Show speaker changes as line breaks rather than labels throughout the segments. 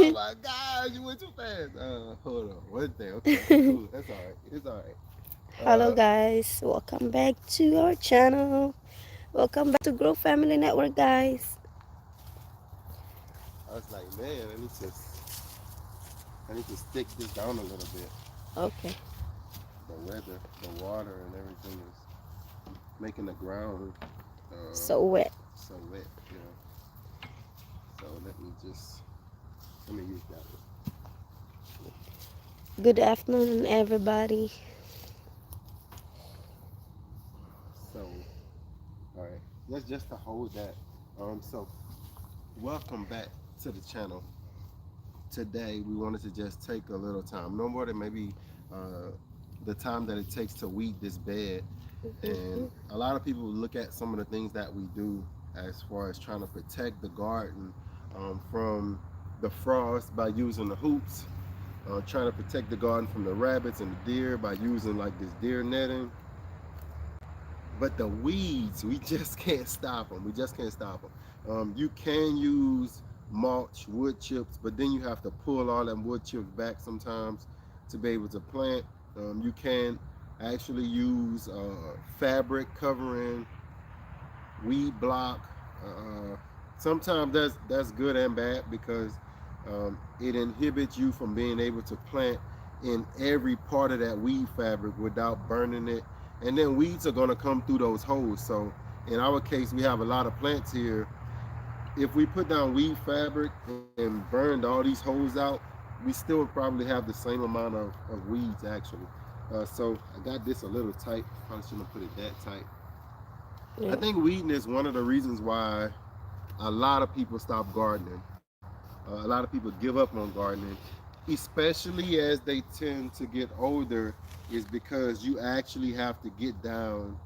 Oh my God, you went too fast. Hold on. One thing. Okay, cool. That's all right. It's all right.
Hello guys, welcome back to our channel. Welcome back to Grow Family Network, guys.
I was like, man, I need to stick this down a little bit.
Okay.
The weather, the water, and everything is making the ground uh,
So wet.
so wet. You know. So let me use that one.
Good afternoon, everybody.
So, all right, that's just to hold that. So welcome back to the channel. Today we wanted to just take a little time, no more than maybe uh, the time that it takes to weed this bed. And
Mhm.
a lot of people look at some of the things that we do as far as trying to protect the garden from the frost by using the hoops, trying to protect the garden from the rabbits and the deer by using like this deer netting. But the weeds, we just can't stop them. We just can't stop them. You can use mulch, wood chips, but then you have to pull all them wood chips back sometimes to be able to plant. You can actually use fabric covering, weed block. Sometimes that's good and bad because it inhibits you from being able to plant in every part of that weed fabric without burning it. And then weeds are gonna come through those holes. So in our case, we have a lot of plants here. If we put down weed fabric and burned all these holes out, we still would probably have the same amount of weeds actually. So I got this a little tight. Probably shouldn't have put it that tight. I
Yeah.
think weeding is one of the reasons why a lot of people stop gardening. A lot of people give up on gardening, especially as they tend to get older, is because you actually have to get down.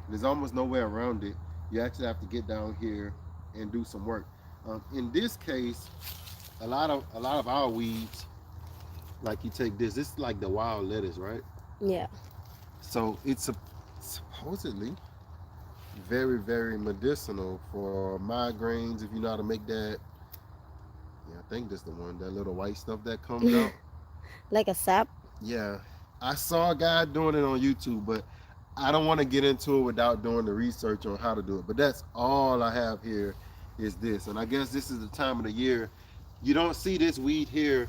There's almost no way around it. You actually have to get down here and do some work. In this case, a lot of our weeds, like you take this. This is like the wild lettuce, right?
Yeah.
So it's supposedly very, very medicinal for migraines. If you know how to make that, yeah, I think that's the one. That little white stuff that comes out.
Like a sap.
Yeah, I saw a guy doing it on YouTube, but I don't want to get into it without doing the research on how to do it. But that's all I have here is this, and I guess this is the time of the year. You don't see this weed here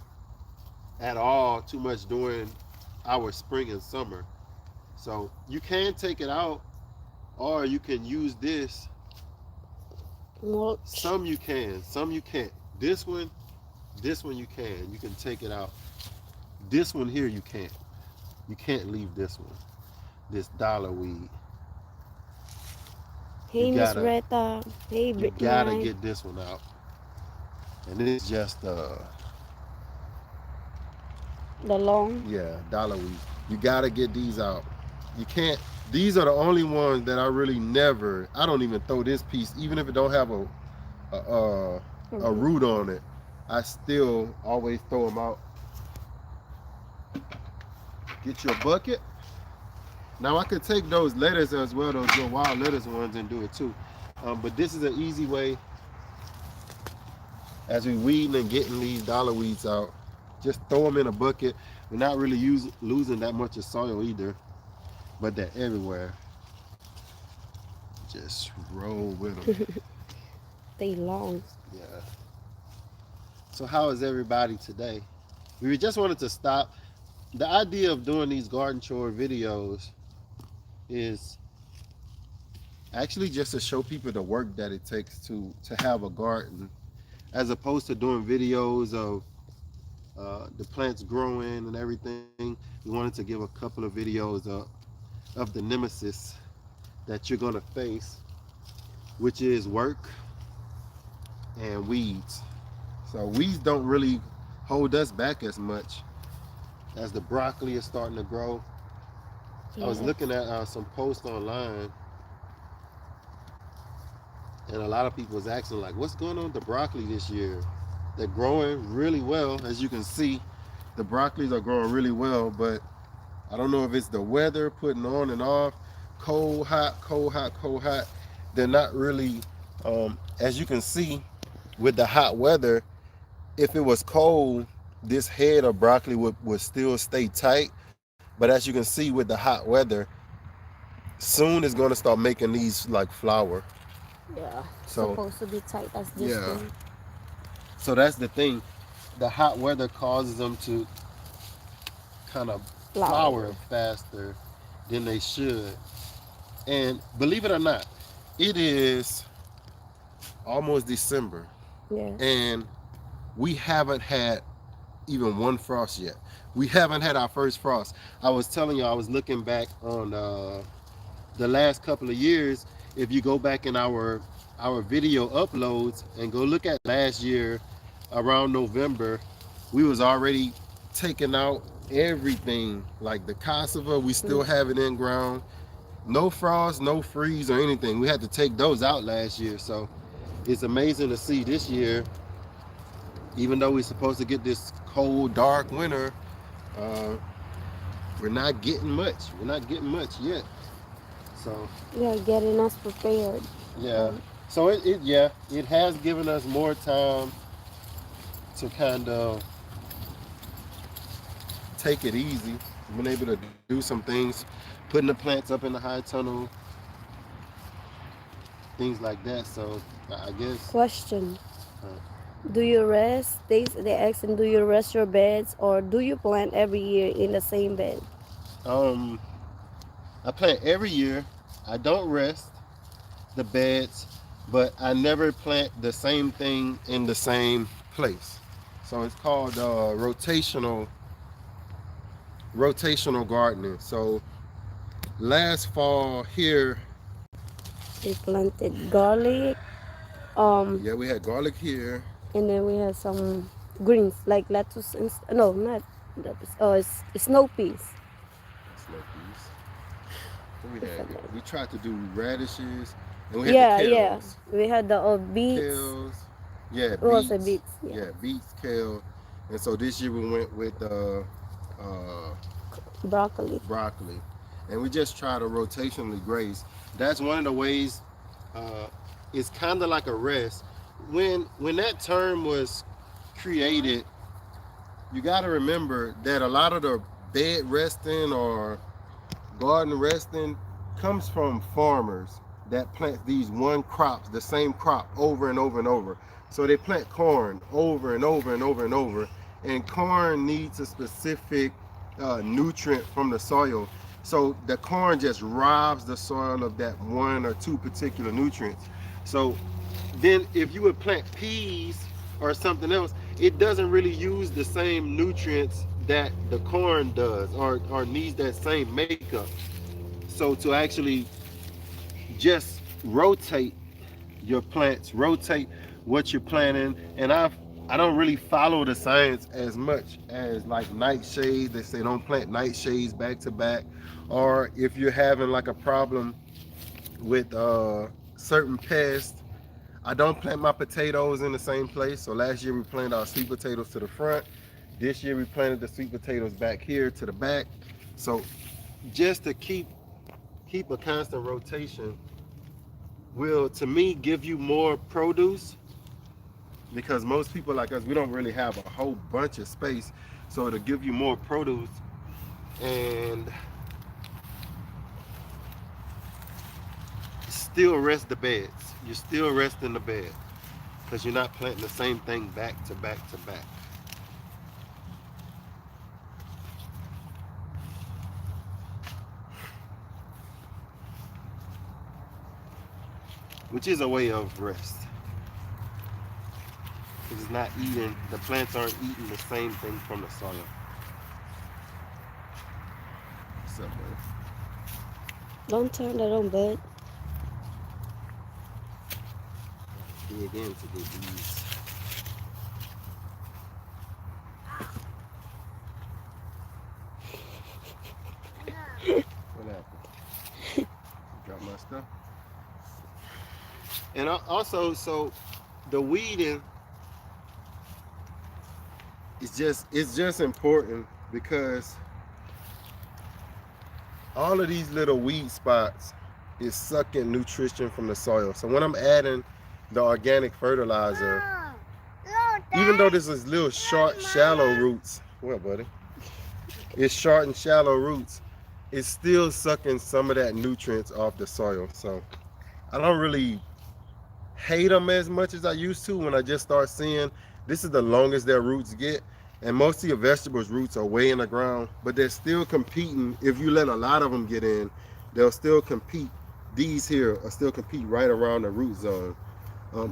at all too much during our spring and summer. So you can take it out, or you can use this.
Mulch.
Some you can, some you can't. This one, this one you can. You can take it out. This one here you can't. You can't leave this one. This dollar weed. You
Hey, Miss
gotta
Retta. Hey,
you
Brittany.
gotta get this one out. And this is just
The long.
yeah, dollar weed. You gotta get these out. You can't. These are the only ones that I really never. I don't even throw this piece, even if it don't have a, a, a
Mhm.
root on it. I still always throw them out. Get your bucket. Now I could take those lettuce as well, those little wild lettuce ones, and do it too. But this is an easy way as we weeding and getting these dollar weeds out. Just throw them in a bucket. We're not really losing that much of soil either, but they're everywhere. Just roll with them.
They long.
Yeah. So how is everybody today? We just wanted to stop. The idea of doing these garden chore videos is actually just to show people the work that it takes to have a garden, as opposed to doing videos of the plants growing and everything. We wanted to give a couple of videos of the nemesis that you're gonna face, which is work and weeds. So weeds don't really hold us back as much as the broccoli is starting to grow. I was
Yes.
looking at some posts online, and a lot of people was asking like, "What's going on with the broccoli this year?" They're growing really well, as you can see. The broccolis are growing really well, but I don't know if it's the weather putting on and off, cold, hot, cold, hot, cold, hot. They're not really, as you can see, with the hot weather. if it was cold, this head of broccoli would still stay tight. But as you can see with the hot weather, soon it's going to start making these like flour.
Yeah,
So
supposed to be tight as this
yeah,
one.
so that's the thing. The hot weather causes them to kind of
Flour.
flour faster than they should. And believe it or not, it is almost December,
Yeah.
and we haven't had even one frost yet. We haven't had our first frost. I was telling you, I was looking back on the last couple of years. If you go back in our video uploads and go look at last year around November, we was already taking out everything. Like the cassava, we still
Mm.
have it in ground. No frost, no freeze or anything. We had to take those out last year. So it's amazing to see this year, even though we're supposed to get this cold, dark winter, uh, we're not getting much. We're not getting much yet. So
Yeah, getting us prepared.
yeah.
Um,
So yeah, it has given us more time to kind of take it easy. Been able to do some things, putting the plants up in the high tunnel, things like that. So I guess
question:
uh,
do you rest? They asking, do you rest your beds or do you plant every year in the same bed?
um, I plant every year. I don't rest the beds, but I never plant the same thing in the same place. So it's called rotational gardening. So last fall here,
We planted garlic, um,
yeah, we had garlic here.
and then we had some greens like lettuce and no, not lettuce. Oh, it's snow peas.
That's no peas. What we had?
Different name.
We tried to do radishes, and we had the
Yeah, yeah.
kales.
We had the beets.
Kales, yeah,
What was it,
beets,
beets? Yeah,
yeah, beets, kale, and so this year we went with uh,
broccoli.
broccoli, and we just try to rotationally graze. That's one of the ways. Uh, it's kind of like a rest. When that term was created, you got to remember that a lot of the bed resting or garden resting comes from farmers that plant these one crops, the same crop over and over and over. So they plant corn over and over and over and over, and corn needs a specific nutrient from the soil. So the corn just robs the soil of that one or two particular nutrients. So then if you would plant peas or something else, it doesn't really use the same nutrients that the corn does, or needs that same makeup. So to actually just rotate your plants, rotate what you're planting, and I don't really follow the science as much as like nightshades. They say don't plant nightshades back to back, or if you're having like a problem with certain pests, I don't plant my potatoes in the same place. So last year we planted our sweet potatoes to the front. This year we planted the sweet potatoes back here to the back. So just to keep a constant rotation will, to me, give you more produce, because most people like us, we don't really have a whole bunch of space. So it'll give you more produce, and still rest the beds. You're still resting the bed because you're not planting the same thing back to back to back, which is a way of rest. It's not eating, the plants aren't eating the same thing from the soil. What's up, man?
Don't turn that on, bud.
Dig into these. What happened? Drop my stuff. And also, so the weeding it's just important because all of these little weed spots is sucking nutrition from the soil. So when I'm adding the organic fertilizer, even though this is little short, shallow roots, well, buddy, it's short and shallow roots, it's still sucking some of that nutrients off the soil. So I don't really hate them as much as I used to when I just start seeing this is the longest their roots get. And most of your vegetables roots are way in the ground, but they're still competing. If you let a lot of them get in, they'll still compete. These here are still compete right around the root zone.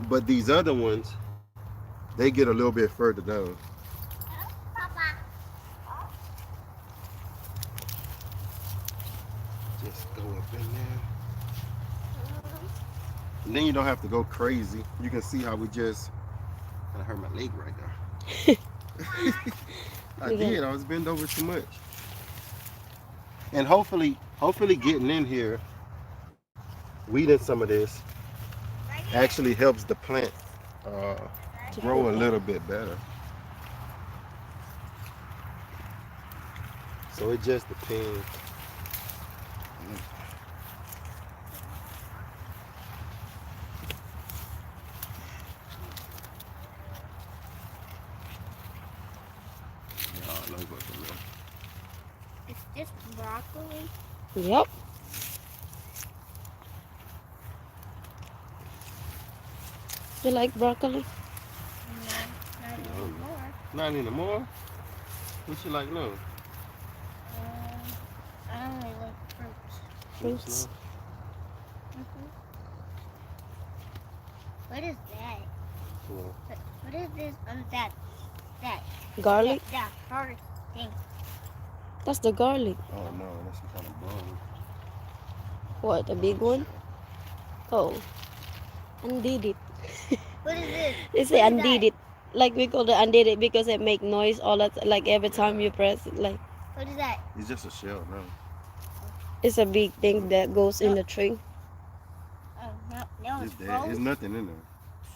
But these other ones, they get a little bit further down. Just go up in there. And then you don't have to go crazy. You can see how we just, I hurt my leg right there. I did. I was bent over too much. And hopefully getting in here, weeding some of this, actually helps the plant uh, grow a little bit better. So it just depends.
Is this broccoli?
Yep. You like broccoli?
No, not anymore.
Not anymore. What you like now?
I only like fruits.
Fruits.
Mm-hmm. What is that?
Yeah.
What is this? That.
Garlic?
That hard thing.
That's the garlic.
Oh no, that's some kind of bone.
What, the big one? Oh, undid it.
What is this?
They say
What is
undid
that?
it. Like we call it undid it because it make noise all that. Like every time you press it, like
What is that?
It's just a shell now.
it's a big thing that goes in the tree.
Oh, no,
It's
it's
dead.
froze.
There's nothing in there.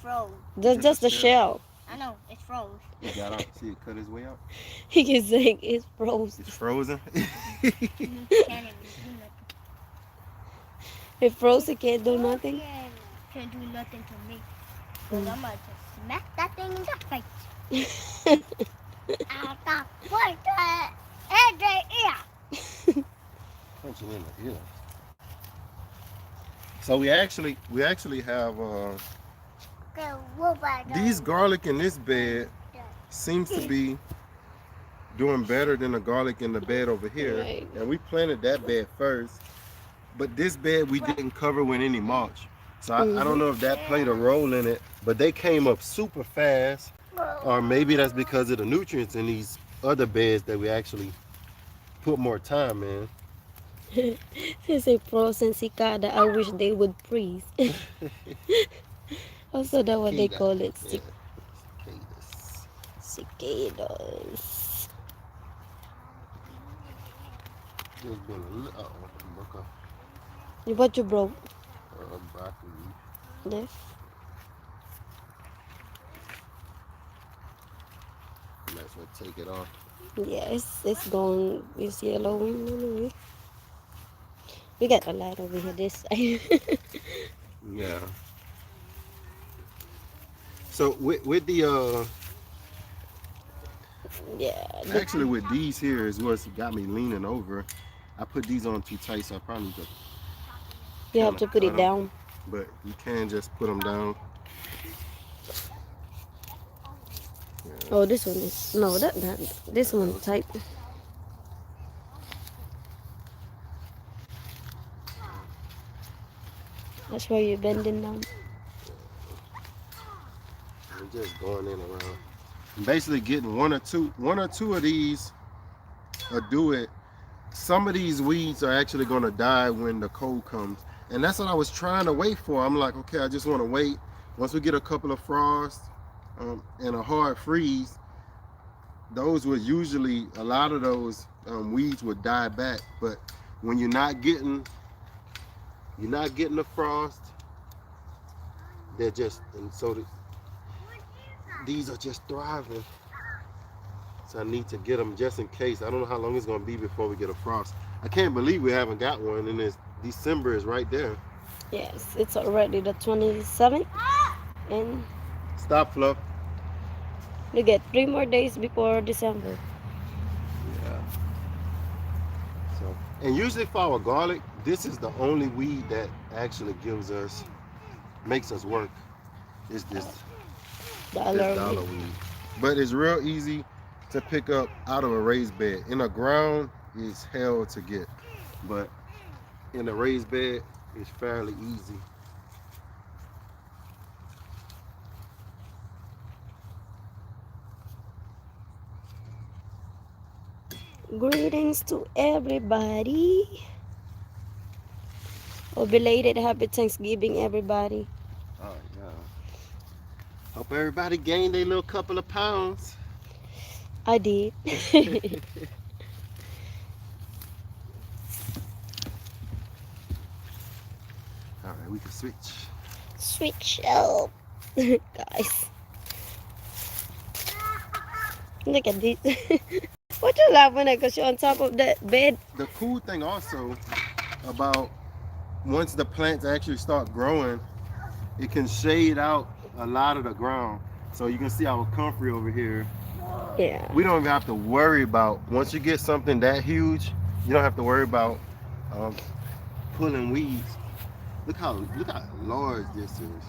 Froze.
That's just the shell.
I know, it's froze.
He got out. See it cut his way out.
He can say it's frozen.
It's frozen.
Can't even do nothing.
It froze. It can't do nothing.
Can't do nothing to me. Cause I'm gonna just smack that thing in the face. I got what the ear.
Punching in the ear. So we actually have these garlic in this bed seems to be doing better than the garlic in the bed over here.
Right.
And we planted that bed first, but this bed we didn't cover with any mulch. So I don't know if that played a role in it, but they came up super fast, or maybe that's because of the nutrients in these other beds that we actually put more time in.
They say frozen cicada. I wish they would freeze. Also, that's what they call it.
Yeah.
Cicadas.
There's been a little, broke off,
What you broke?
broccoli.
Left.
Might as well take it off.
Yeah, it's going. It's yellowing anyway. We got a lot over here this side.
Yeah. So with the
Yeah.
actually with these here is what's got me leaning over. I put these on too tight, so I probably need to.
You have to put it down.
But you can just put them down. Yeah.
Oh, this one is no, that this one tight. That's why you're bending down.
We're just going in around. I'm basically getting one or two of these do it. Some of these weeds are actually going to die when the cold comes, and that's what I was trying to wait for. I'm like, okay, I just want to wait. Once we get a couple of frosts and a hard freeze, those would usually, a lot of those weeds would die back. But when you're not getting the frost, they're just, and so these are just thriving. So I need to get them just in case. I don't know how long it's going to be before we get a frost. I can't believe we haven't got one, and it's December is right there.
Yes, it's already the 27th, and
Stop, Fluff.
You get 3 more days before December.
Yeah. So, and usually for our garlic, this is the only weed that actually makes us work. Is this
Dollar
dollar
week.
weed. But it's real easy to pick up out of a raised bed. In the ground is hell to get, but in a raised bed it's fairly easy.
Greetings to everybody. Oh, belated happy Thanksgiving, everybody.
Oh yeah. Hope everybody gained a little couple of pounds.
I did.
All right, we can switch.
Switch up, guys. Look at this. What you laughing at? Cause you're on top of that bed.
The cool thing also about once the plants actually start growing, it can shade out a lot of the ground. So you can see our comfrey over here.
Yeah.
We don't even have to worry about once you get something that huge, you don't have to worry about um, pulling weeds. Look how large this is.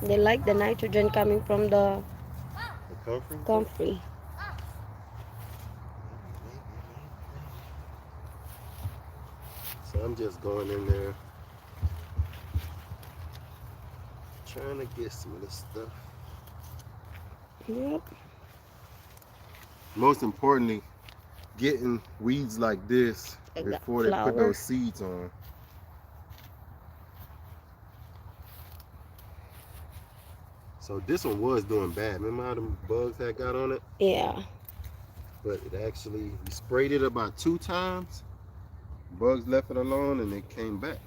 They like the nitrogen coming from the
The comfrey.
comfrey.
So I'm just going in there trying to get some of this stuff.
Yep.
Most importantly, getting weeds like this
I got
before they put
flour.
those seeds on. So this one was doing bad. Remember how them bugs had got on it?
Yeah.
But it actually, we sprayed it about 2 times. Bugs left it alone and it came back.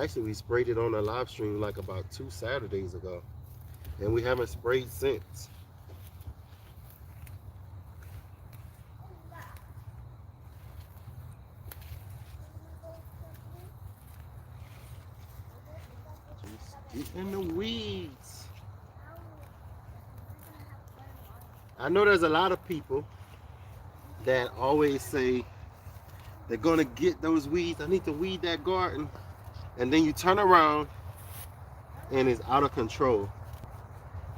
Actually, we sprayed it on a live stream like about 2 Saturdays ago. And we haven't sprayed since. Just get in the weeds. I know there's a lot of people that always say they're gonna get those weeds. I need to weed that garden. And then you turn around and it's out of control.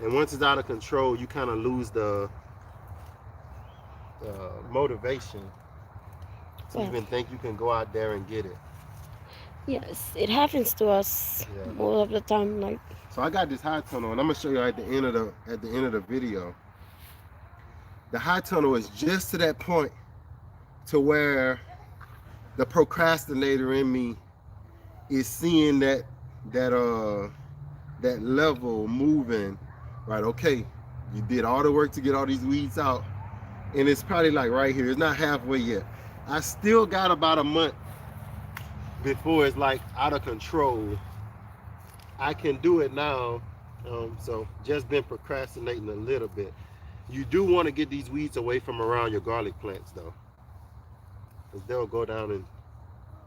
And once it's out of control, you kind of lose the motivation to
Well,
even think you can go out there and get it.
yes, it happens to us
Yeah.
most of the time. Like,
So I got this high tunnel, and I'm gonna show you at the end of the video. The high tunnel is just to that point to where the procrastinator in me is seeing that level moving. Right? Okay, you did all the work to get all these weeds out, and it's probably like right here. It's not halfway yet. I still got about a month before it's like out of control. I can do it now. So just been procrastinating a little bit. You do want to get these weeds away from around your garlic plants though, because they'll go down and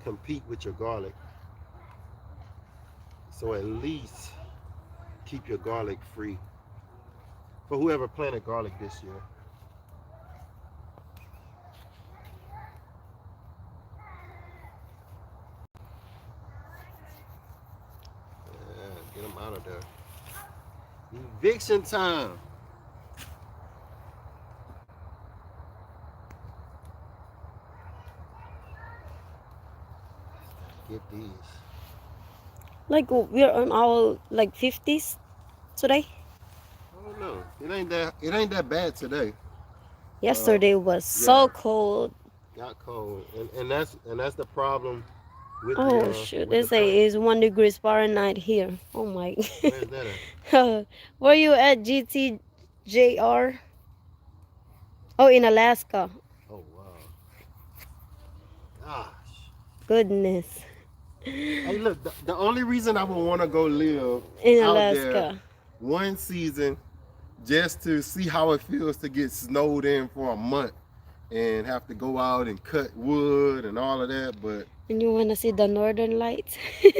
compete with your garlic. So at least keep your garlic free. For whoever planted garlic this year. Yeah, get them out of there. Eviction time. Get these.
we're on our like 50s today.
I don't know. It ain't that bad today. Uh,
Yesterday was so
yeah,
cold.
got cold, and that's the problem
Oh shoot!
with
They
the
say
plants.
it's 1 degrees Fahrenheit here. Oh my.
Where's that at?
Where you at, GTJR? Oh, in Alaska.
Oh wow. Gosh.
Goodness.
Hey, look. The only reason I would want to go live
In
out there
Alaska.
one season just to see how it feels to get snowed in for a month and have to go out and cut wood and all of that. But
And you wanna see the northern lights?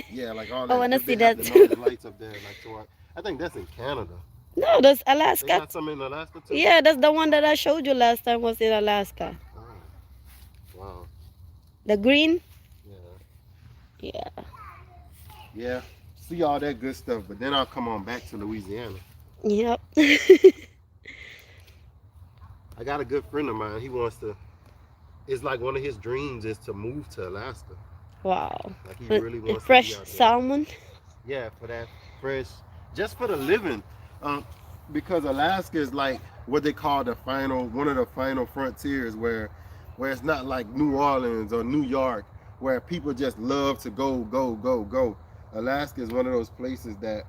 yeah, like all
I
that
wanna
because
see
they have
that
the
too.
northern lights up there. Like so, I think that's in Canada.
No, that's
They
Alaska.
got some in Alaska too.
Yeah, that's the one that I showed you last time was in Alaska.
Oh, wow.
The green.
Yeah.
Yeah.
Yeah. See all that good stuff, but then I'll come on back to Louisiana.
Yep.
I got a good friend of mine. He wants to. It's like one of his dreams is to move to Alaska.
Wow.
Like he
And
really wants to be
fresh
out there.
salmon.
Yeah, for that fresh, just for the living. Um, because Alaska is like what they call the final, one of the final frontiers where it's not like New Orleans or New York where people just love to go, go, go, go. Alaska is one of those places that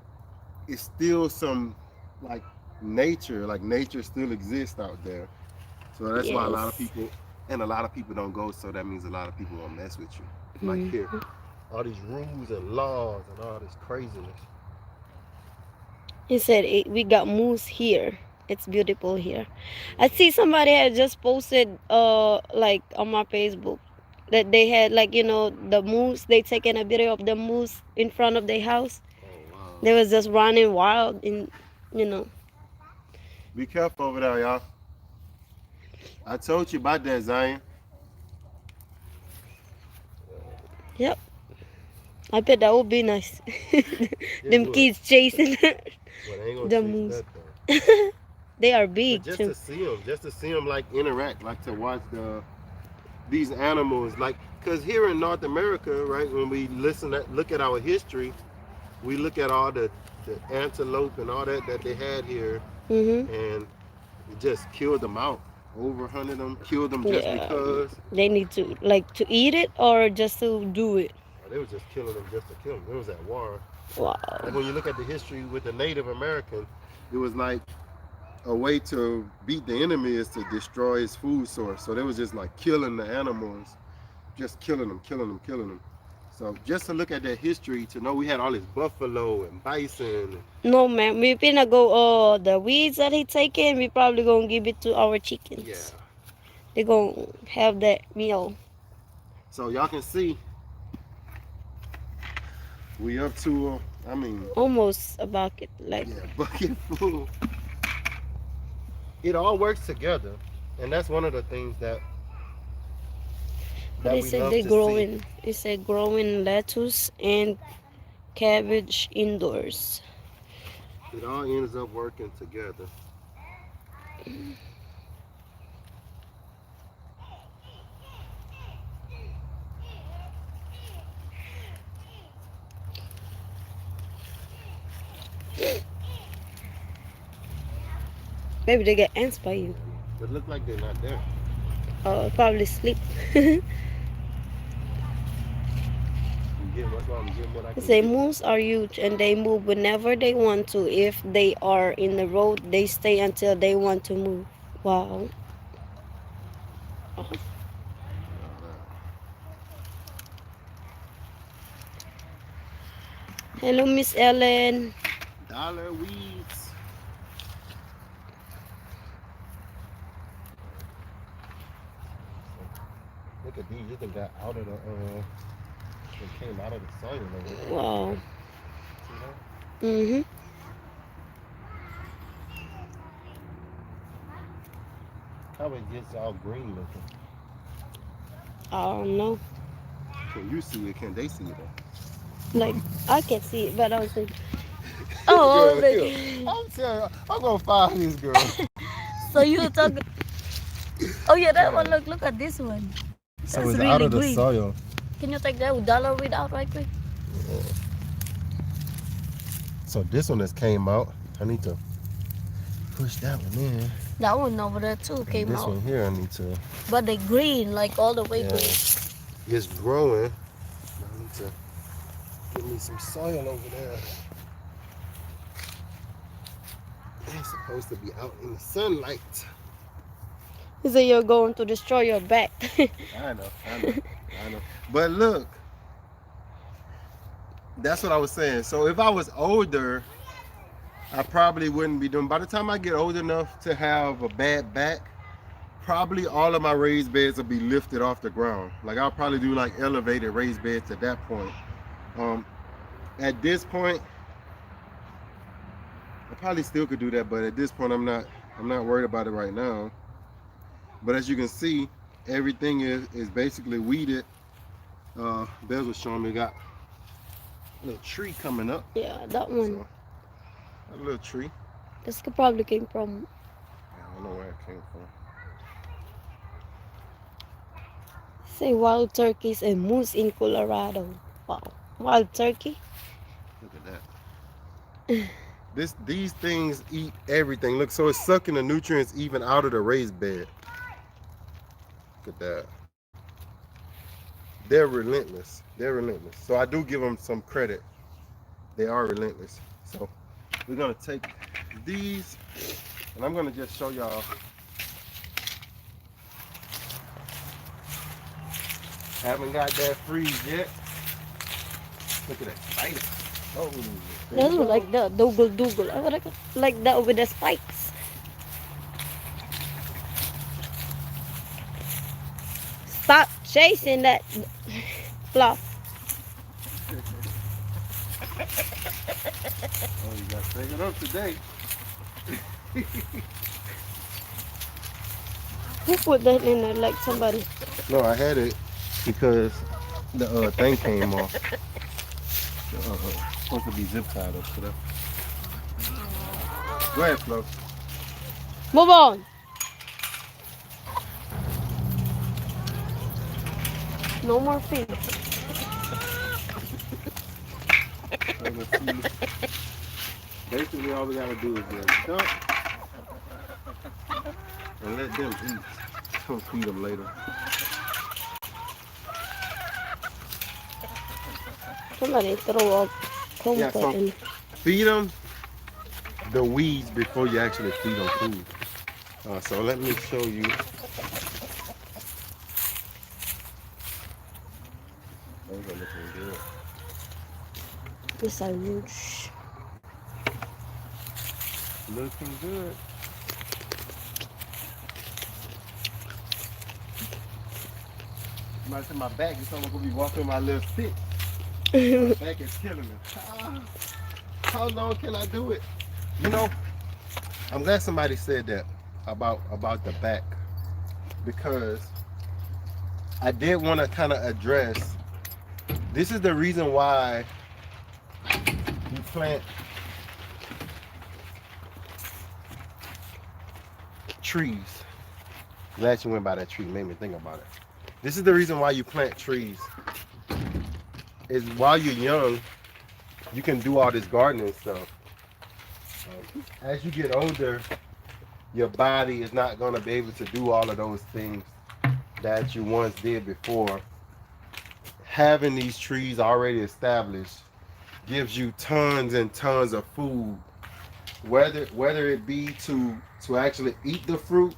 is still some like nature, like nature still exists out there. So that's why a lot of
Yes.
people and a lot of people don't go. So that means a lot of people won't mess with you. Like
Mm.
here, all these rules and laws and all this craziness.
He said we got moose here. It's beautiful here. I see somebody had just posted like on my Facebook that they had like the moose. They taking a video of the moose in front of their house.
Oh wow.
They was just running wild in you know.
Be careful over there, y'all. I told you about that, Zion.
Yep. I bet that would be nice.
It
Them
would.
kids chasing
Well, they ain't gonna
the
chase
moose.
that though.
They are
But
big
just
too.
to see them, like interact, like to watch these animals, like because here in North America, right, when we look at our history, we look at all the antelope and all that they had here,
Mhm.
and it just killed them out. Over 100 them, killed them just
Yeah.
because.
They need to like to eat it or just to do it.
They was just killing them just to kill them. It was at war. Like
Wow.
when you look at the history with the Native American, it was like a way to beat the enemy is to destroy his food source. So they was just like killing the animals, just killing them, killing them, killing them. So just to look at that history, to know we had all this buffalo and bison.
No, man. We finna go. The weeds that he taking, we probably gonna give it to our
Yeah.
chickens. They gonna have that meal.
So y'all can see we up to, I mean,
Almost a bucket, like.
yeah, bucket full. It all works together, and that's one of the things
But
that
they
we
said
love
they
to see.
growing. They said growing lettuce and cabbage indoors.
It all ends up working together.
Maybe they get ants by you.
But look like they're not there.
Probably sleep.
That's why I'm getting what I
They
can
say
get.
moose are huge and they move whenever they want to. If they are in the road, they stay until they want to move. Wow. Hello, Miss Ellen.
Dollar weeds. Look at these. They got out of they came out of the soil over there.
Wow.
See that?
Mhm.
How it gets all green looking.
I don't know.
Can you see it? Can they see it?
Like I can see it, but I was like, oh, I was
Girl, here.
like,
I'm telling you, I'm gonna find this girl.
so you were talking? Oh yeah, that one. Look at this one.
So
That's
it's
really
out of the
green.
soil.
Can you take that dollar weed out right quick?
So this one just came out. I need to push that one in.
That one over there too
And
came
this
out,
one here, I need to.
but they green, like all the way
Yeah,
green.
it's growing. I need to get me some soil over there. It's supposed to be out in the sunlight.
He said you're going to destroy your back.
I know, I know, I know. But look, that's what I was saying. So if I was older, I probably wouldn't be doing. By the time I get old enough to have a bad back, probably all of my raised beds will be lifted off the ground. Like I'll probably do like elevated raised beds at that point. Um, at this point, I probably still could do that, but at this point, I'm not worried about it right now. But as you can see, everything is basically weeded. Bez was showing me got a little tree coming up,
Yeah, that one.
so a little tree.
This could probably came from.
I don't know where it came from.
Say wild turkeys and moose in Colorado. Wow. Wild turkey?
Look at that. These things eat everything. Look, so it's sucking the nutrients even out of the raised bed. Look at that. They're relentless. They're relentless. So I do give them some credit. They are relentless. So we're gonna take these, and I'm gonna just show y'all. Haven't got that freeze yet. Look at that spider. Oh, there
That's
you go.
like the double double. I like that with the spikes. Stop chasing that fluff.
Oh, you got to take it up today.
Who put that in there? Like somebody.
No, I had it because the thing came off. Supposed to be zip tied up to that. Go ahead, Flo.
Move on. No more fish.
So let's see. Basically, all we gotta do is just dump and let them eat. We'll feed them later.
Somebody throw a
Yeah,
comfort
so
in.
feed them the weeds before you actually feed them food. So let me show you. Those are looking good.
These are huge.
Looking good. Somebody said my back is someone gonna be walking with my little stick. My back is killing me. How long can I do it? You know, I'm glad somebody said that about the back because I did want to kind of address. This is the reason why you plant trees. Glad you went by that tree. Made me think about it. This is the reason why you plant trees. Is while you're young, you can do all this gardening stuff. As you get older, your body is not going to be able to do all of those things that you once did before. Having these trees already established gives you tons and tons of food, whether it be to actually eat the fruit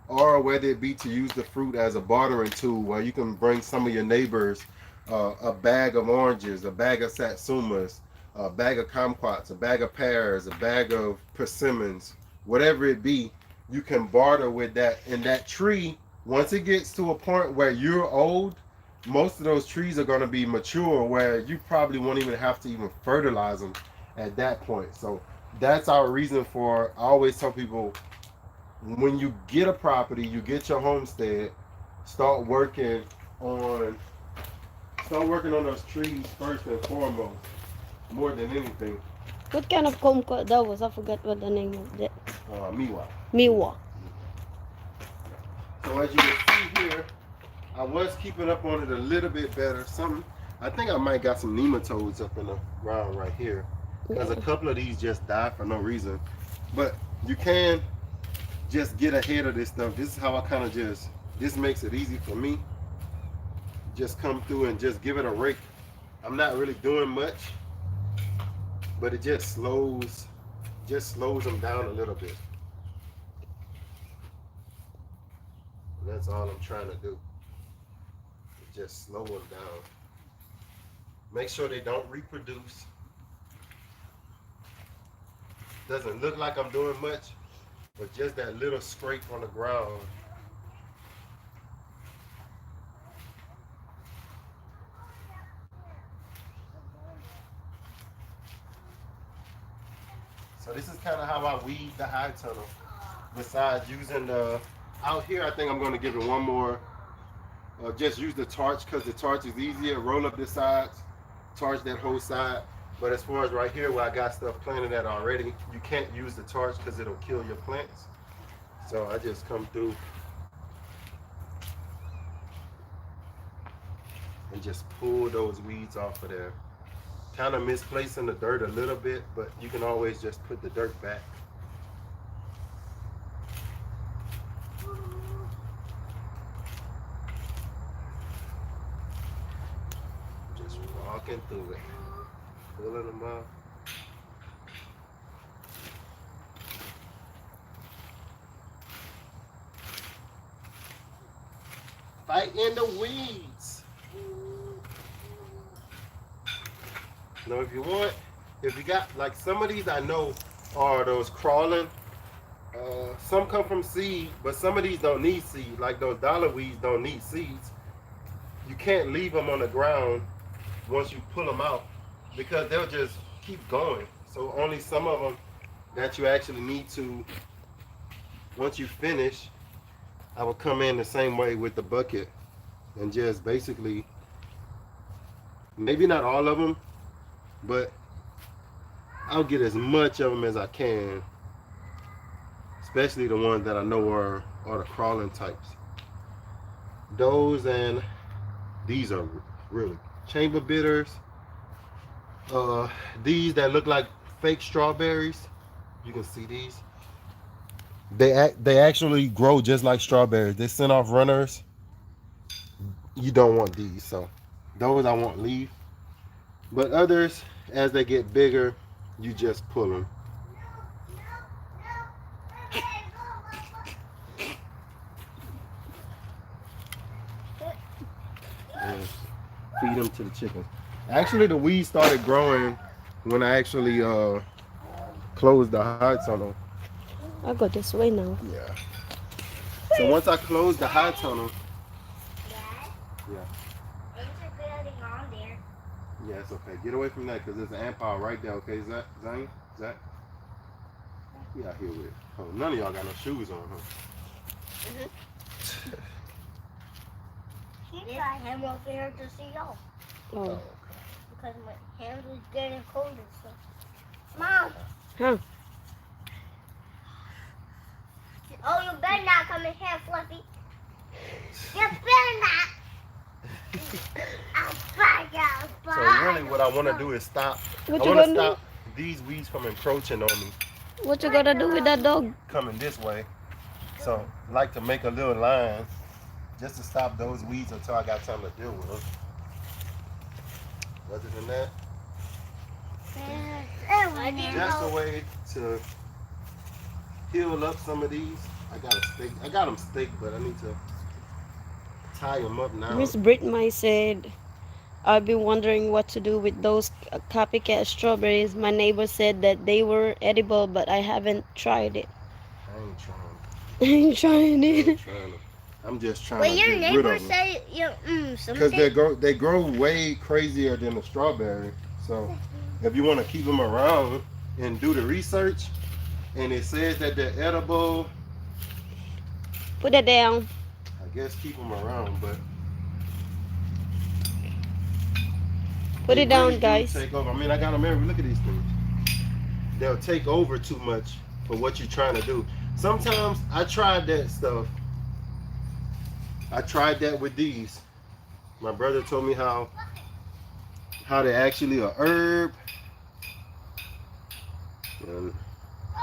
or whether it be to use the fruit as a bartering tool where you can bring some of your neighbors a bag of oranges, a bag of satsumas, a bag of kumquats, a bag of pears, a bag of persimmons, whatever it be, you can barter with that. And that tree, once it gets to a point where you're old, most of those trees are going to be mature where you probably won't even have to even fertilize them at that point. So that's our reason for, I always tell people, when you get a property, you get your homestead, start working on those trees first and foremost, more than anything.
What kind of kumquat that was? I forgot what the name of that.
Miwa.
Miwa.
So as you can see here, I was keeping up on it a little bit better. I think I might got some nematodes up in the ground right here, because a
Yeah.
couple of these just died for no reason. But you can just get ahead of this stuff. This is how I kind of this makes it easy for me. Just come through and just give it a rake. I'm not really doing much, but it just slows them down a little bit. And that's all I'm trying to do. Just slow them down. Make sure they don't reproduce. Doesn't look like I'm doing much, but just that little scrape on the ground. So this is kind of how I weed the high tunnel. Besides using the out here, I think I'm going to give it one more. Just use the torch because the torch is easier. Roll up the sides, torch that whole side. But as far as right here where I got stuff planted at already, you can't use the torch because it'll kill your plants. So I just come through and just pull those weeds off of there. Kind of misplacing the dirt a little bit, but you can always just put the dirt back. Just walking through it, pulling them off. Fight in the weeds. Now, if you want, if you got like some of these, I know are those crawling. Some come from seed, but some of these don't need seed. Like those dollar weeds don't need seeds. You can't leave them on the ground once you pull them out because they'll just keep going. So only some of them that you actually need to. Once you finish, I will come in the same way with the bucket and just basically, maybe not all of them, but I'll get as much of them as I can, especially the ones that I know are the crawling types. Those and these are really chamber bitters. These that look like fake strawberries, you can see these. They actually grow just like strawberries. They send off runners. You don't want these, so those I won't leave. But others, as they get bigger, you just pull them. And feed them to the chickens. Actually, the weeds started growing when I actually closed the high tunnel.
I go this way now.
Yeah. So once I closed the high tunnel,
Dad,
yeah,
thanks for putting on there.
yeah, it's okay. Get away from that because there's an ant pile right there. Okay, Zane? Zach? We out here with. Oh, none of y'all got no shoes on, huh?
This ham over here to see y'all
Oh,
Oh.
okay.
because my hands was getting colder. So, Mom.
Huh.
Oh, you better not come in here, Fluffy. You better not. I'll fight you.
So really, what I want to do is stop.
What
I
you
want to
gonna
stop these weeds from encroaching on me,
do? What you gonna do with that dog?
coming this way. So I like to make a little line just to stop those weeds until I got time to deal with them. Other than that, just a way to heal up some of these. I got them staked, but I need to tie them up now.
Miss Britmay said, I've been wondering what to do with those copycat strawberries. My neighbor said that they were edible, but I haven't tried it.
I ain't trying.
I ain't trying
I
it.
ain't trying to. I'm just trying
But
to
your
get rid
neighbor
of them.
said
Because
something.
they grow way crazier than the strawberry. So if you want to keep them around and do the research, and it says that they're edible,
Put it down.
I guess keep them around. But
Put
they
it down,
really do
guys.
Take over. I mean, I got them every. Look at these things. They'll take over too much for what you're trying to do. Sometimes I tried that stuff. I tried that with these. My brother told me how they actually a herb, and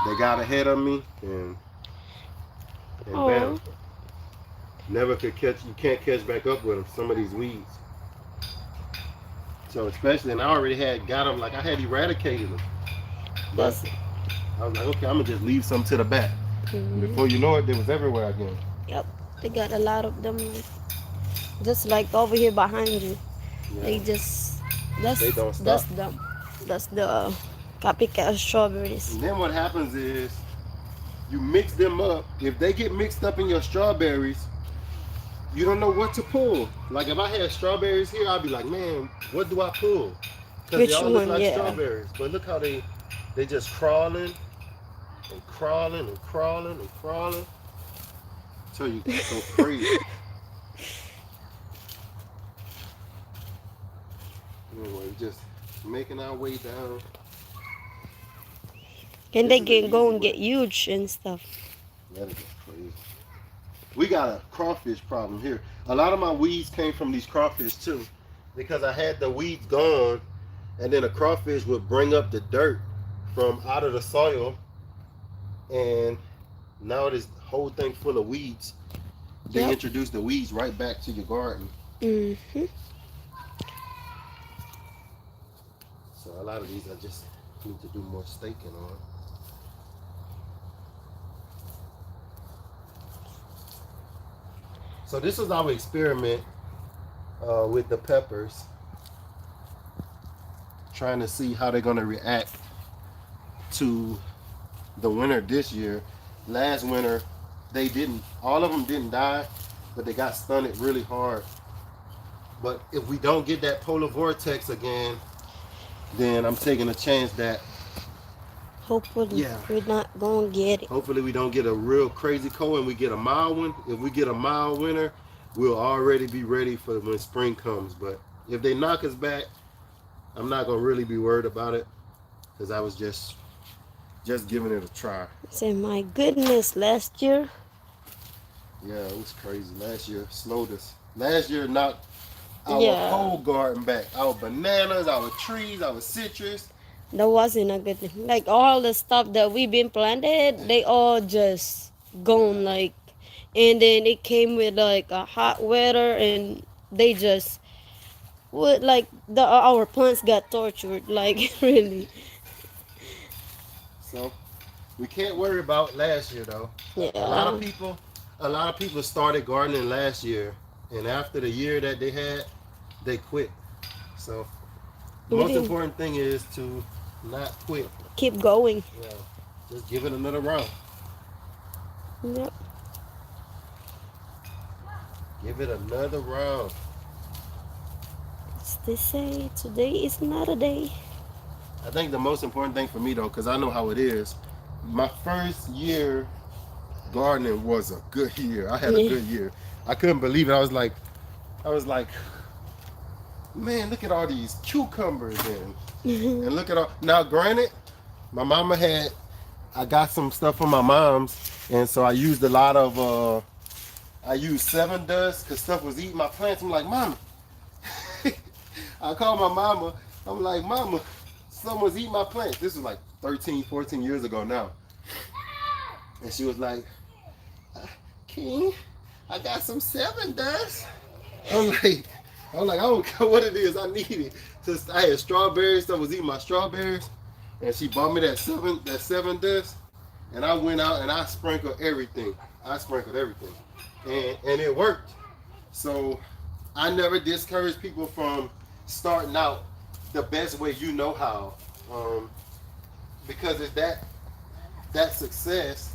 they got ahead of me and
Aw.
bam. Never could catch. You can't catch back up with them. Some of these weeds. So especially, and I already got them. Like I had eradicated them. But
That's,
I was like, okay, I'm gonna just leave some to the back.
mhm.
Before you know it, they was everywhere again.
Yep, they got a lot of them. Just like over here behind you. They
Yeah.
just
They don't stop.
that's them. That's the copycat strawberries.
And then what happens is you mix them up. If they get mixed up in your strawberries, you don't know what to pull. Like if I had strawberries here, I'd be like, man, what do I pull? Because
Which
they all look
one?
like
Yeah.
strawberries. But look how they just crawling. and crawling and crawling and crawling. I tell you, go crazy. Anyway, just making our way down.
And
This
they
is the
can go
easy
and get
way.
huge and stuff.
That is crazy. We got a crawfish problem here. A lot of my weeds came from these crawfish too, because I had the weeds gone, and then a crawfish would bring up the dirt from out of the soil, and now this whole thing full of weeds. They
Yep.
introduce the weeds right back to your garden.
Mm-hmm.
So a lot of these I just need to do more staking on. So this is our experiment with the peppers, trying to see how they're gonna react to the winter this year. Last winter, they didn't. All of them didn't die, but they got stunted really hard. But if we don't get that polar vortex again, then I'm taking a chance that
Hopefully
yeah,
we're not gonna get it.
hopefully we don't get a real crazy cold and we get a mild one. If we get a mild winter, we'll already be ready for when spring comes. But if they knock us back, I'm not gonna really be worried about it because I was just giving it a try.
Say, my goodness, last year,
Yeah, it was crazy. Last year slowed us. Last year knocked our
yeah,
whole garden back. Our bananas, our trees, our citrus.
that wasn't a good thing. Like all the stuff that we've been planted, they all just gone. Like, and then it came with like a hot weather, and they just would like the our plants got tortured. Like really,
So we can't worry about last year though. A lot
yeah.
of people, a lot of people started gardening last year, and after the year that they had, they quit. So the
We
most
didn't
important thing is to not quit.
keep going.
Yeah, just give it another round.
Yep.
Give it another round.
As they say, today is not a day.
I think the most important thing for me though, because I know how it is. My first year gardening was a good year. I had a
Yeah.
good year. I couldn't believe it. I was like, man, look at all these cucumbers and look at all. Now, granted, my mama had. I got some stuff from my mom's, and so I used a lot of. I used 7 dust because stuff was eating my plants. I'm like, mama. I called my mama. I'm like, mama, someone's eating my plants. This was like 13, 14 years ago now. And she was like, King, I got some 7 dust. I'm like, I don't care what it is, I need it. Just I had strawberries, stuff was eating my strawberries, and she bought me that seven dust, and I went out and I sprinkled everything. And it worked. So I never discourage people from starting out the best way you know how, because it's that success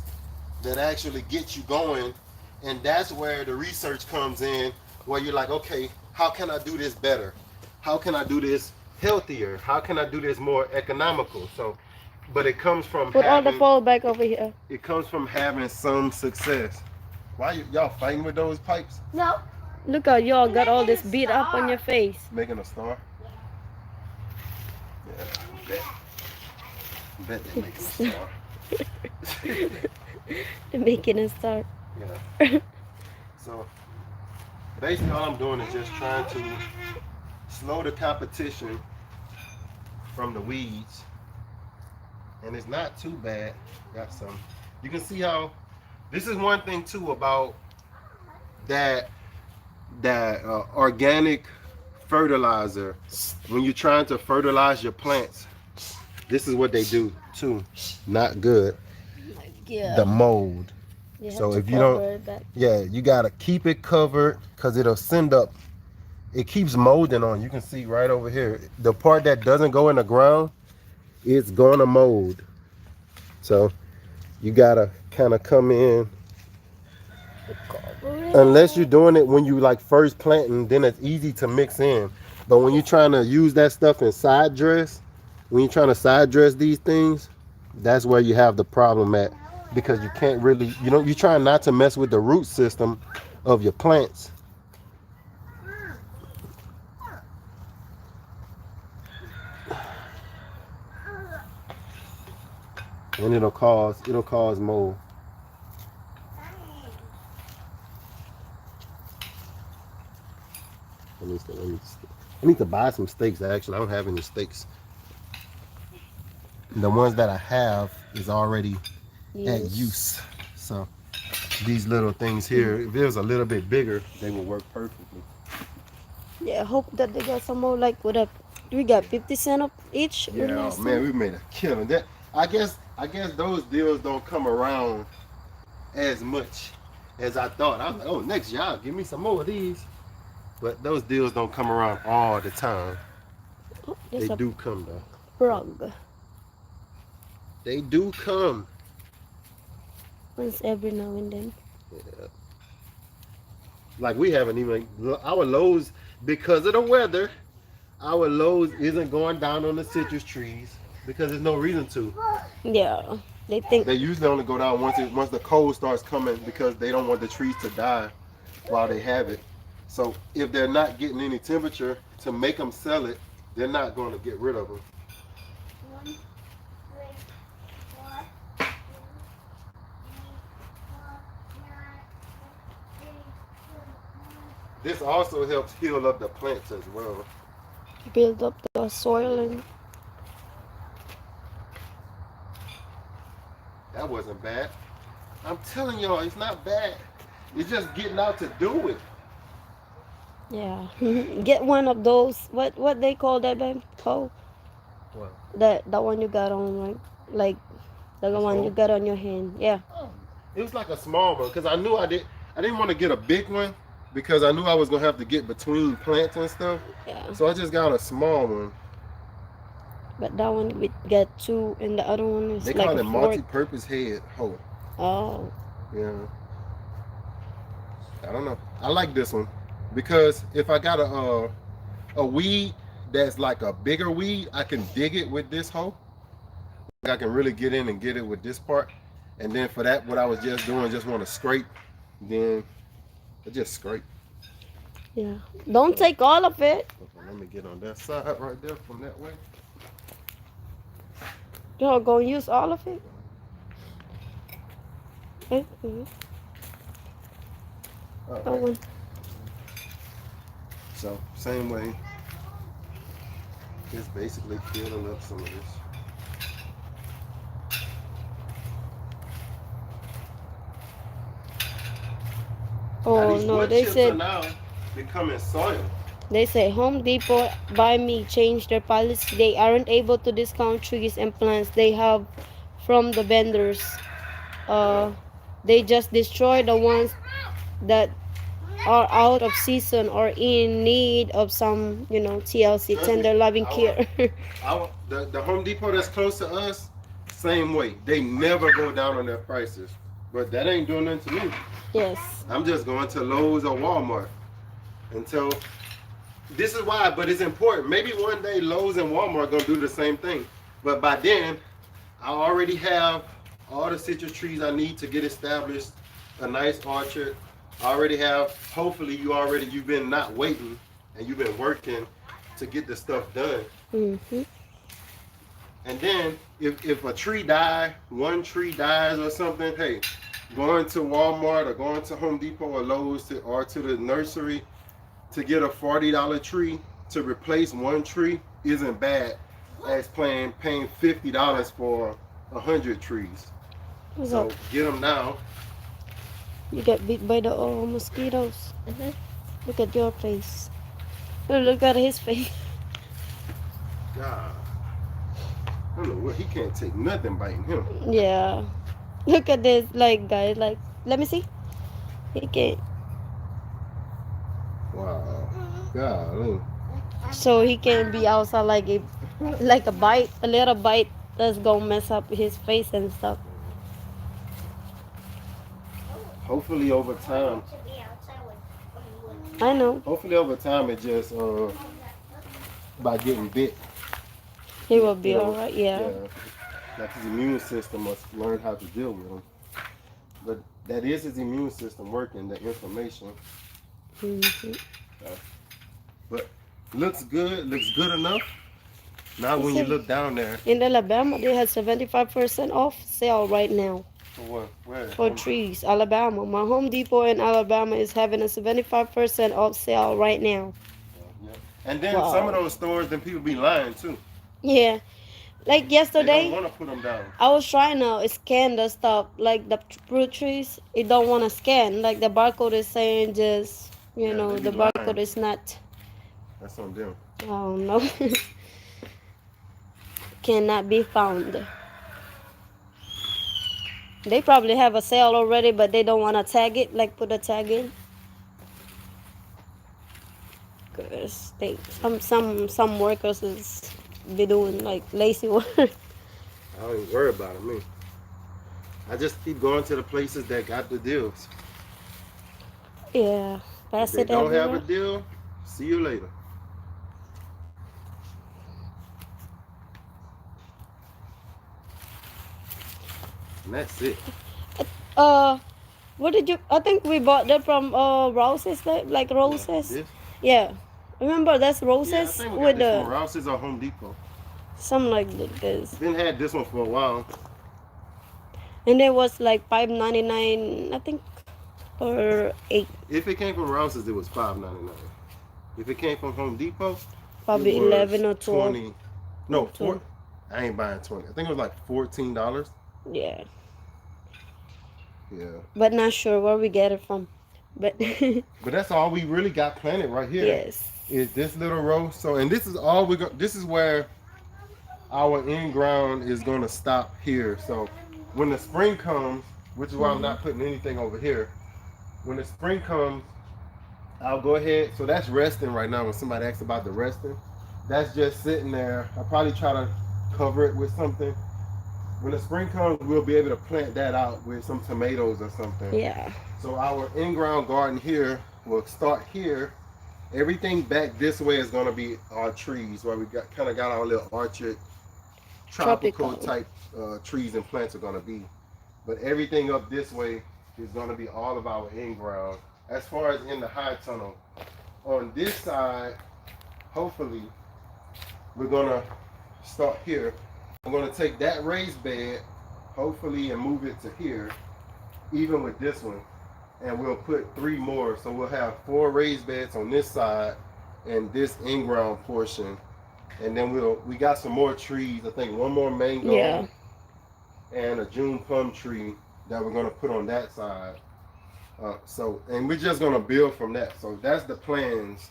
that actually gets you going, and that's where the research comes in, where you're like, okay, how can I do this better? How can I do this healthier? How can I do this more economical? So, but it comes from
Put all the
having
fall back over here.
some success. Why y'all fighting with those pipes?
No.
Look how y'all got all
Making
this
a
beat up on
star.
your face.
Making a star? Yeah, bet they're making a star.
Making a start.
Yeah. So basically all I'm doing is just trying to slow the competition from the weeds. And it's not too bad. Got some. You can see how this is one thing too about that organic fertilizer. When you're trying to fertilize your plants, this is what they do too. Not good.
Yeah.
The mold.
You have
So
to
if you don't,
cover it back.
yeah, you gotta keep it covered because it'll send up. It keeps molding on. You can see right over here. The part that doesn't go in the ground, it's gonna mold. So you gotta kind of come in.
Cover it.
Unless you're doing it when you like first planting, then it's easy to mix in. But when you're trying to use that stuff in side dress, when you're trying to side dress these things, That's where you have the problem at, because you can't really, you're trying not to mess with the root system of your plants, and it'll cause mold. I need to buy some steaks. Actually, I don't have any steaks. The ones that I have is already at
Use.
use. So these little things here, if it was a little bit bigger, they would work perfectly.
Yeah, I hope that they got some more like what up. We got 50 cents of each
Yeah, oh
last
man,
time.
we made a killing. That I guess those deals don't come around as much as I thought. I was like, oh, next y'all give me some more of these. But those deals don't come around all the time.
Oh,
They
there's a
do come though.
frog.
They do come.
Once every now and then.
Yeah. Like we haven't even our lows, because of the weather. Our lows isn't going down on the citrus trees because there's no reason to.
Yeah, they think.
They usually only go down once the cold starts coming, because they don't want the trees to die while they have it. So if they're not getting any temperature to make them sell it, they're not going to get rid of them.
One, three, four,
This also helps heal up the plants as well.
Build up the soil and
That wasn't bad. I'm telling y'all, it's not bad. It's just getting out to do it.
yeah. Get one of those. What they call that, babe? Oh,
What?
that one you got on, right? Like the
This
one you
hole?
got on your hand. Yeah.
Oh, it was like a small one, because I knew I didn't want to get a big one, because I knew I was gonna have to get between plants and stuff.
Yeah.
So I just got a small one.
But that one we get two, and the other one is
They
like
call
a
it
fourth.
multi-purpose head hoe.
Oh,
Yeah, I don't know. I like this one because if I got a weed that's like a bigger weed, I can dig it with this hoe. Like I can really get in and get it with this part. And then for that, what I was just doing, just want to scrape, then I just scrape.
yeah. Don't take all of it.
Okay, let me get on that side right there from that way.
You're gonna use all of it. Okay.
All
That
right.
one.
So same way, just basically peeling up some of this. Now
Oh
these
no,
wood
they
chips are
said
now becoming soil.
Home Depot by me changed their policy. They aren't able to discount trees and plants they have from the vendors.
Yeah.
Uh, they just destroy the ones that are out of season or in need of some, TLC,
Trust me,
tender loving
our
care.
the Home Depot that's close to us, same way. They never go down on their prices. But that ain't doing nothing to me.
Yes.
I'm just going to Lowe's or Walmart until this is why, but it's important. Maybe one day Lowe's and Walmart gonna do the same thing. But by then, I already have all the citrus trees I need to get established, a nice orchard. I already have, hopefully you've been not waiting and you've been working to get the stuff done.
Mm-hmm.
And then if a tree one tree dies or something, hey, going to Walmart or going to Home Depot or Lowe's or to the nursery to get a $40 tree to replace one tree isn't bad as paying $50 for 100 trees.
What's
So
up?
get them now.
You got bit by the mosquitoes.
Mm-hmm.
Look at your face. Look at his face.
God, I don't know what, he can't take nothing biting him.
Yeah. Look at this, like, guys. Like, let me see. He can't.
Wow. Golly.
So he can be outside like a bite, a little bite that's gonna mess up his face and stuff.
Hopefully over time,
To be outside with
I know.
hopefully over time it just by getting bit,
He will be
you know,
alright. Yeah.
yeah. Like his immune system must learn how to deal with them. But that is his immune system working, the inflammation.
Hmm.
Uh, but looks good enough. Now
He
when you
said
look down there,
in Alabama they had 75% off sale right now
for what? Where?
for trees. Alabama, my Home Depot in Alabama is having a 75% off sale right now.
Yeah. And then some of
Wow.
those stores, then people be lying too.
Yeah, like
They don't
yesterday
want to put them down.
I was trying to scan the stuff, like the fruit trees. It don't want to scan. Like the barcode is saying just,
Yeah, they
the
be
barcode
lying.
is not.
That's on them.
I don't know. Cannot be found. They probably have a sale already, but they don't want to tag it, like put a tag in. Cause they some workers is be doing like lazy work.
I don't even worry about it, me. I just keep going to the places that got the deals.
Yeah,
If
pass
they
it
don't have a
everywhere.
deal, see you later. And that's it.
Uh, what did you? I think we bought that from roses, like
What?
roses.
This?
Yeah, remember that's
Yeah, I
roses
think we got
with
this from
the
Rouse's or Home Depot.
something like this,
Been had this one for a while.
and it was like 5.99, I think, or eight,
If it came from Rouse's, it was $5.99. If it came from Home Depot, it
probably
was
11 or 12
20.
or
No,
12.
four. I ain't buying 20. I think it was like $14.
Yeah,
Yeah,
but not sure where we get it from. But
but but that's all we really got planted right here.
yes,
Is this little row. So and this is all we go. This is where our in ground is gonna stop here. So when the spring comes, which is why I'm
hmm,
not putting anything over here. When the spring comes, I'll go ahead. So that's resting right now. When somebody asks about the resting, that's just sitting there. I'll probably try to cover it with something. When the spring comes, we'll be able to plant that out with some tomatoes or something.
yeah,
So our in-ground garden here will start here. Everything back this way is going to be our trees, where we got kind of got our little orchard, tropical
tropical.
type trees and plants are going to be. But everything up this way is going to be all of our in-ground. As far as in the high tunnel, on this side, hopefully, we're going to start here. I'm going to take that raised bed, hopefully, and move it to here, even with this one. And we'll put three more. So we'll have four raised beds on this side and this in-ground portion. And then we got some more trees. I think one more
Yeah,
mango and a June plum tree that we're gonna put on that side. And we're just gonna build from that. So that's the plans.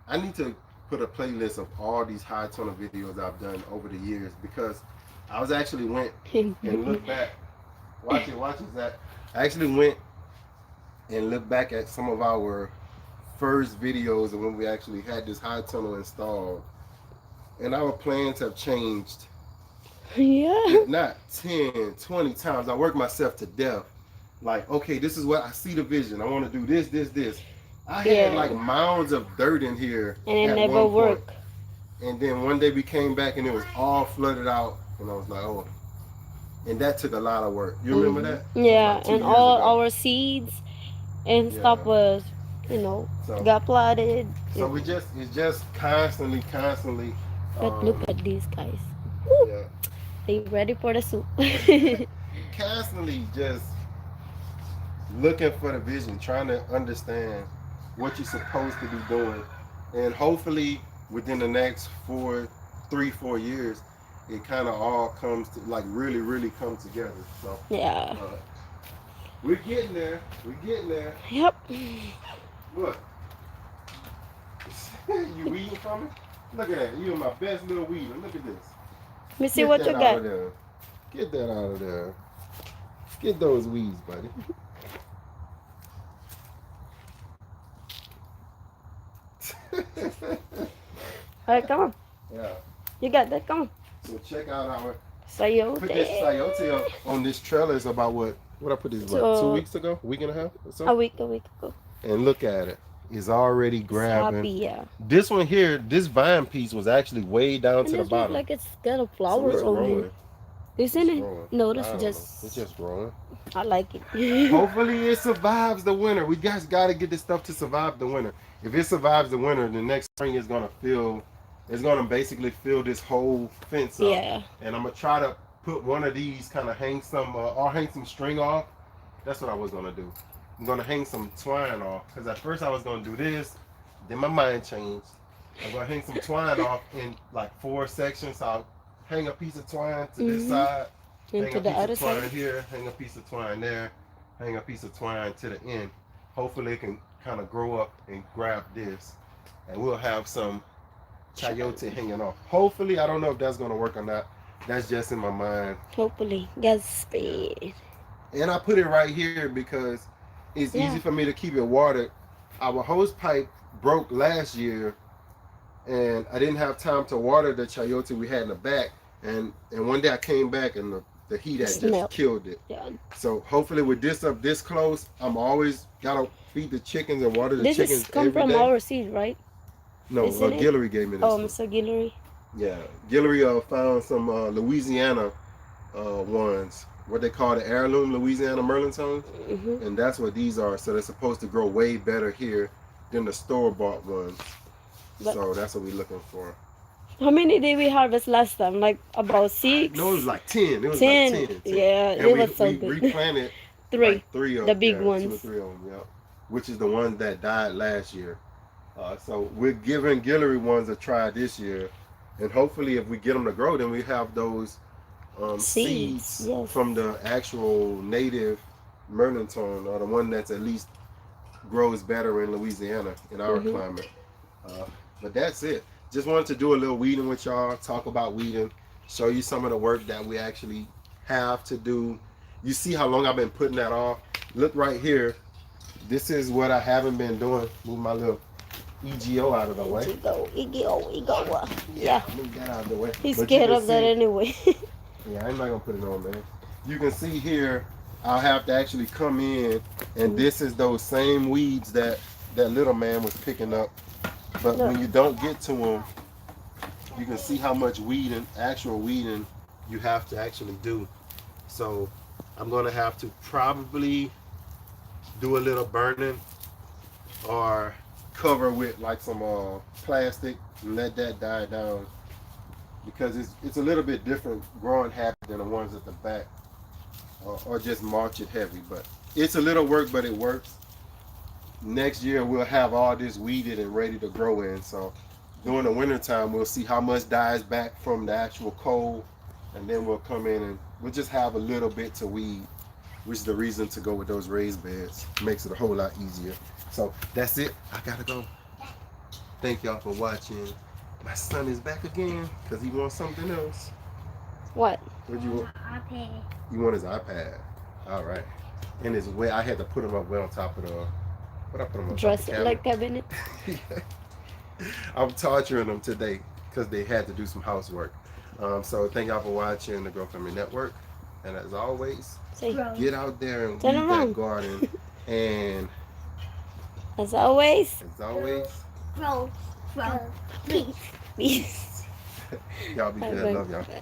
I need to put a playlist of all these high tunnel videos I've done over the years because I was actually went and looked back. Watch that. I actually went and look back at some of our first videos of when we actually had this high tunnel installed. And our plans have changed,
yeah,
if not 10, 20 times. I worked myself to death. Like, okay, this is what I see the vision. I want to do this, this, this. I had
yeah,
like mounds of dirt in here
and it
at
never
one point.
work.
And then one day we came back and it was all flooded out. And I was like, oh, and that took a lot of work. You remember
Hmm.
that? It was
Yeah,
like two
and
years
all
ago.
our seeds and
Yeah.
stuff was,
So
got planted.
So we just it's just constantly
But look
um
at these guys. Woo,
yeah
they ready for the soup.
constantly just looking for the vision, trying to understand what you're supposed to be doing. And hopefully within the next 4 years, it kind of all comes to like really come together. So
Yeah.
uh, we're getting there. We're getting there.
Yep.
Look, you weeding from me? Look at that. You're my best little weeder. Look at this.
Let me see
Get
what you
that out
got.
of there. Get that out of there. Get those weeds, buddy.
All right, come on.
Yeah.
You got that. Come on.
So check out our put this
Sayote.
sayote up on this trailer. Is about what I put this about 2 weeks ago, a week and a half or so.
A week ago.
And look at it. It's already grabbing.
Sabia.
This one here, this vine piece was actually way down
And
to the
this looks
bottom.
like it's got a
So it's
flower on it.
growing.
Isn't
It's
it?
growing.
No,
I
that's
don't know. It's
just.
just growing.
I like it.
Hopefully it survives the winter. We guys got to get this stuff to survive the winter. If it survives the winter, the next spring is gonna fill. It's gonna basically fill this whole fence up.
Yeah.
And I'm gonna try to put one of these, kind of hang some, or hang some string off. That's what I was gonna do. I'm gonna hang some twine off because at first I was gonna do this, then my mind changed. I'm gonna hang some twine off in like 4 sections. So I'll hang a piece of twine to this
Mhm.
side,
And
hang
to
a
the
piece of
other
twine
side.
here, hang a piece of twine there, hang a piece of twine to the end. Hopefully it can kind of grow up and grab this, and we'll have some chayote hanging off. Hopefully, I don't know if that's gonna work or not. That's just in my mind.
Hopefully.
Yeah.
Godspeed.
And I put it right here because it's easy
Yeah.
for me to keep it watered. Our hose pipe broke last year, and I didn't have time to water the chayote we had in the back. And one day I came back and the heat
The
had just
smell.
killed it.
Yeah.
So hopefully with this up this close, I'm always gotta feed the chickens and water the
This is
chickens
come
every
from
day.
our seed, right?
No,
Isn't it?
Guillory gave me
Oh,
this one.
Mr. Guillory.
Yeah, Guillory found some Louisiana ones, what they call the heirloom Louisiana Merlotons,
Mhm.
and that's what these are. So they're supposed to grow way better here than the store bought ones.
But
So that's what we're looking for.
how many did we harvest last time? Like about six?
No, it was like 10. It was like
10.
10. 10.
Yeah,
And
it
we
was so
we
good.
replanted
Three.
like three of
The
them.
big
Yeah, two or
ones.
three of them. Yeah, which is the ones that died last year. So we're giving Guillory ones a try this year, and hopefully, if we get them to grow, then we have those
Seeds.
seeds
Yes.
from the actual native Merlonton, or the one that's at least grows better in Louisiana in our
Mhm.
climate. Uh, but that's it. Just wanted to do a little weeding with y'all, talk about weeding, show you some of the work that we actually have to do. You see how long I've been putting that off? Look right here. This is what I haven't been doing. Move my little EGO out of the way.
Ego, ego, ego. Yeah.
Move that out of the way.
He's
But you
scared
can
of that
see,
anyway.
yeah, I'm not gonna put it on, man. You can see here, I'll have to actually come in, and this is those same weeds that that little man was picking up. But
Look.
when you don't get to them, you can see how much weeding, actual weeding, you have to actually do. So I'm gonna have to probably do a little burning or cover with like some plastic and let that die down, because it's a little bit different growing habit than the ones at the back, or just mulch it heavy. But it's a little work, but it works. Next year we'll have all this weeded and ready to grow in. So during the winter time we'll see how much dies back from the actual cold, and then we'll come in and we'll just have a little bit to weed, which is the reason to go with those raised beds. Makes it a whole lot easier. So that's it. I gotta go. Thank y'all for watching. My son is back again because he wants something else.
What?
What do you want?
iPad.
You want his iPad? All right. And his way, I had to put him up way on top of the. What I put him on top of
Dress
the
it
cabinet?
like cabinet?
I'm torturing them today because they had to do some housework. So thank y'all for watching the Grow Family Network. And as always,
Say,
Grow.
get out there and
Turn
weed
around.
that garden. And
as always,
as always,
Grow. Grow. Peace.
peace.
y'all be good. Love y'all.
Bye.